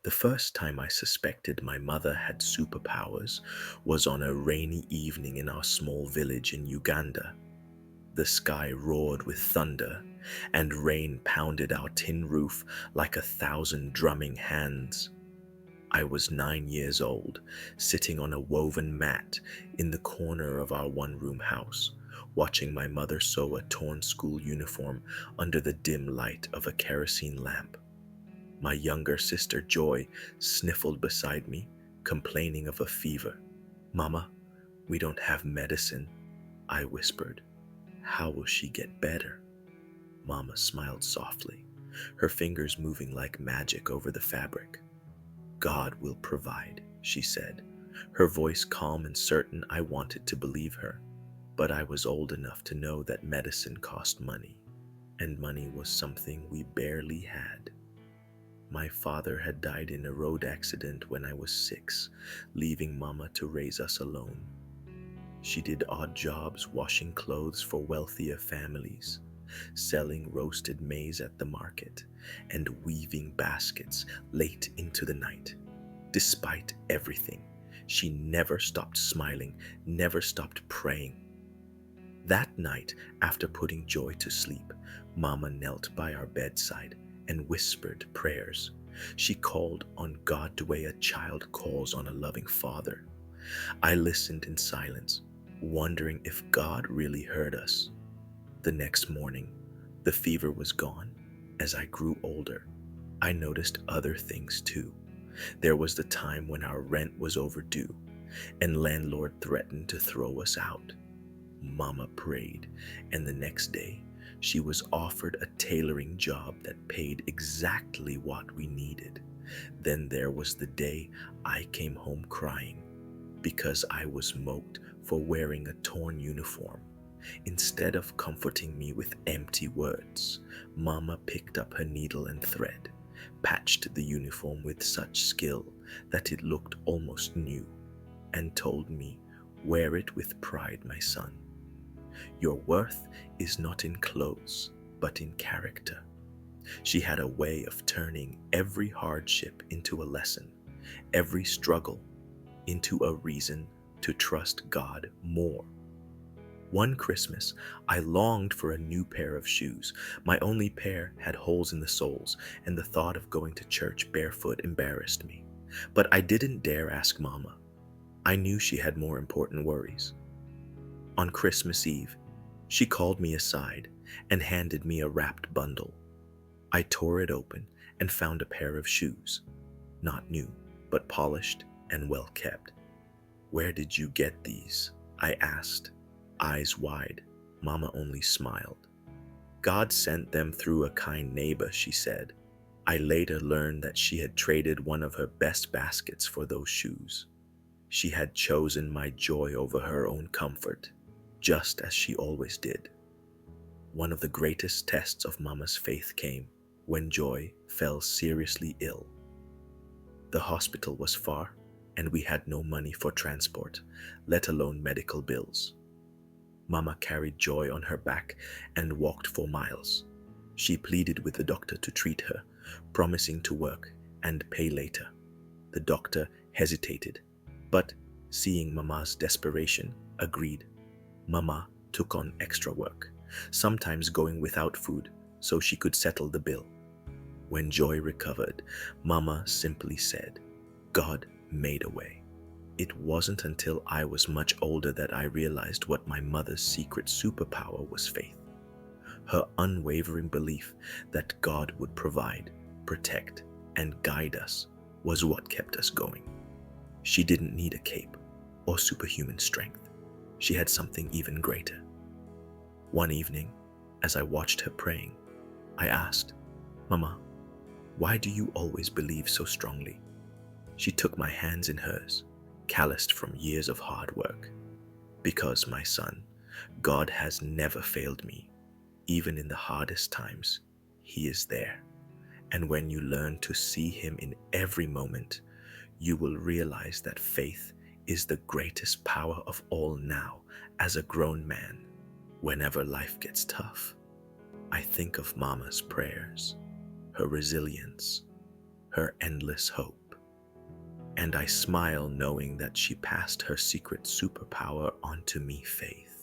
The first time I suspected my mother had superpowers was on a rainy evening in our small village in Uganda. The sky roared with thunder, and rain pounded our tin roof like 1,000 drumming hands. I was 9 years old, sitting on a woven mat in the corner of our one-room house, watching my mother sew a torn school uniform under the dim light of a kerosene lamp. My younger sister Joy sniffled beside me, complaining of a fever. "Mama, we don't have medicine," I whispered. "How will she get better?" Mama smiled softly, her fingers moving like magic over the fabric. "God will provide," she said, her voice calm and certain. I wanted to believe her, but I was old enough to know that medicine cost money, and money was something we barely had. My father had died in a road accident when I was 6, leaving Mama to raise us alone. She did odd jobs washing clothes for wealthier families, selling roasted maize at the market, and weaving baskets late into the night. Despite everything, she never stopped smiling, never stopped praying. That night, after putting Joy to sleep, Mama knelt by our bedside and whispered prayers. She called on God the way a child calls on a loving father. I listened in silence, wondering if God really heard us. The next morning, the fever was gone. As I grew older, I noticed other things too. There was the time when our rent was overdue, and landlord threatened to throw us out. Mama prayed, and the next day, she was offered a tailoring job that paid exactly what we needed. Then there was the day I came home crying because I was moped for wearing a torn uniform. Instead of comforting me with empty words, Mama picked up her needle and thread, patched the uniform with such skill that it looked almost new, and told me, "Wear it with pride, my son. Your worth is not in clothes, but in character." She had a way of turning every hardship into a lesson, every struggle into a reason to trust God more. One Christmas, I longed for a new pair of shoes. My only pair had holes in the soles, and the thought of going to church barefoot embarrassed me. But I didn't dare ask Mama. I knew she had more important worries. On Christmas Eve, she called me aside and handed me a wrapped bundle. I tore it open and found a pair of shoes, not new, but polished and well kept. "Where did you get these?" I asked, eyes wide. Mama only smiled. "God sent them through a kind neighbor," she said. I later learned that she had traded one of her best baskets for those shoes. She had chosen my joy over her own comfort, just as she always did. One of the greatest tests of Mama's faith came when Joy fell seriously ill. The hospital was far, and we had no money for transport, let alone medical bills. Mama carried Joy on her back and walked for miles. She pleaded with the doctor to treat her, promising to work and pay later. The doctor hesitated, but seeing Mama's desperation, agreed. Mama took on extra work, sometimes going without food so she could settle the bill. When Joy recovered, Mama simply said, "God made a way." It wasn't until I was much older that I realized what my mother's secret superpower was: faith. Her unwavering belief that God would provide, protect, and guide us was what kept us going. She didn't need a cape or superhuman strength. She had something even greater. One evening, as I watched her praying, I asked, "Mama, why do you always believe so strongly?" She took my hands in hers, calloused from years of hard work. "Because, my son, God has never failed me. Even in the hardest times, He is there. And when you learn to see Him in every moment, you will realize that faith is the greatest power of all now as a grown man. Whenever life gets tough, I think of Mama's prayers, her resilience, her endless hope. And I smile knowing that she passed her secret superpower onto me, Faith.